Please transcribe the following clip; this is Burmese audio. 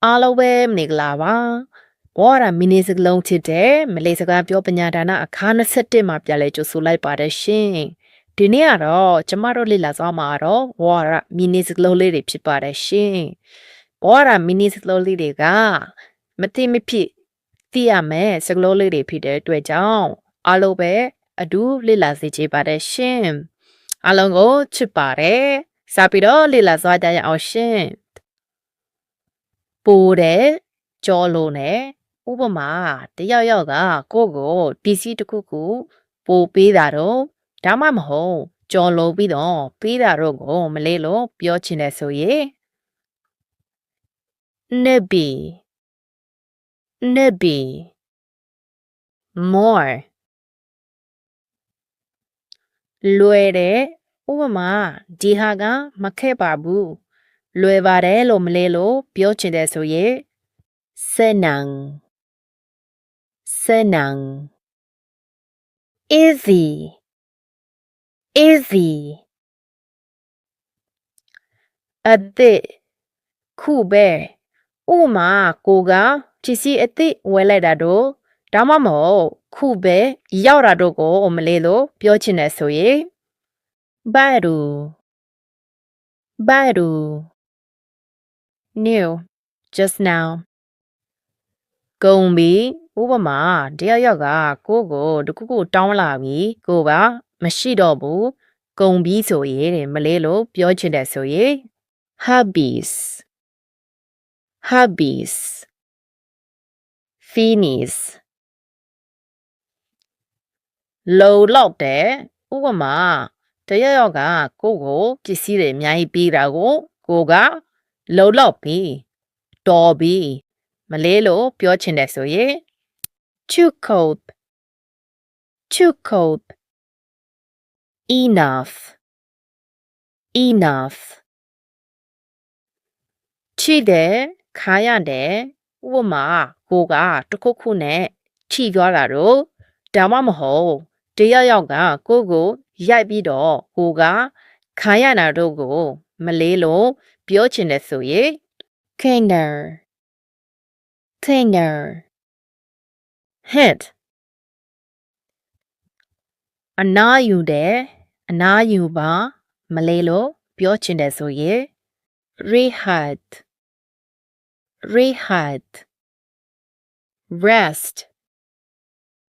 အားလုံးပဲမင်္ဂလာပါဘောရမီနီစကလုံးချစ်တဲ့မလေးစကားပြောပညာဒါနအခါ27မှာပြန်လဲကြိုဆိုလိုက်ပါတယ်ရှင်ဒီနေ့ကတော့ကျမတို့လေ့လာသွားမှာတော့ဘောရမီနီစကလုံးလေးတွေဖြစ်ပါတယ်ရှင်ဘောရမီနီစကလုံးလေးတွေကမသိမဖြစ်သိရမယ်စကလုံးလေးတွေဖြစ်တဲ့အတွက်ကြောင့်အားလုံးပဲအတူလေ့လာစေချင်ပါတယ်ရှင်အားလုံးကိုချစ်ပါတယ်စပြီးတော့လေ့လာသွားကြရအောင်ရှင်ပိုတဲ့ကြောလုံးနဲ့ဥပမာတယောက်ယောက်ကကိုယ့်ကိုပစ္စည်းတစ်ခုခုပို့ပေးတာတော့ဒါမှမဟုတ်ကြောလုံးပြီးတော့ပေးတာတော့ကိုမလေးလို့ပြောချင်တယ်ဆိုရင်nibby more လွယ်တယ်ဥပမာဒီဟာကမခက်ပါဘူးလွယ်ပါတယ်လို့မလေးလို့ပြောချင်တယ်ဆိုရင်senang easy အသစ်ခုပဲဥပမာကိုကပစ္စည်းအသစ်ဝယ်လိုက်တာတော့ဒါမှမဟုတ်ခုပဲရောက်တာတော့ကိုမလေးလို့ပြောချင်တယ်ဆိုရင်baru new just now ကုန်ပြီဥပမာတယောက်ယောက်ကကိုကိုတခုခုတောင်းလာပြီကိုကမရှိတော့ဘူးကုန်ပြီဆိုရင်မလေးလို့ပြောချင်တယ်ဆိုရင် hubbies finish လုံလောက်တယ်ဥပမာတယောက်ယောက်ကကိုကိုပစ္စည်းတွေအများကြီးပေးတာကိုကလုံလောက်ပြီတော်ပြီမလေးလို့ပြောချင်တယ်ဆိုရင် too cold enough ချိတယ်ခါရတယ်ဥပမာကိုကတခုခုနဲ့ချိသွားတာတော့ဒါမှမဟုတ်တယောက်ယောက်ကကိုရိုက်ပြီးတော့ကိုကခါရတာတော့ကိုမလေးလို့ပြောချင်တယ်ဆိုရင် thinner hit အနားယူတယ်အနားယူပါမလေးလို့ပြောချင်တယ်ဆိုရင် rehat rest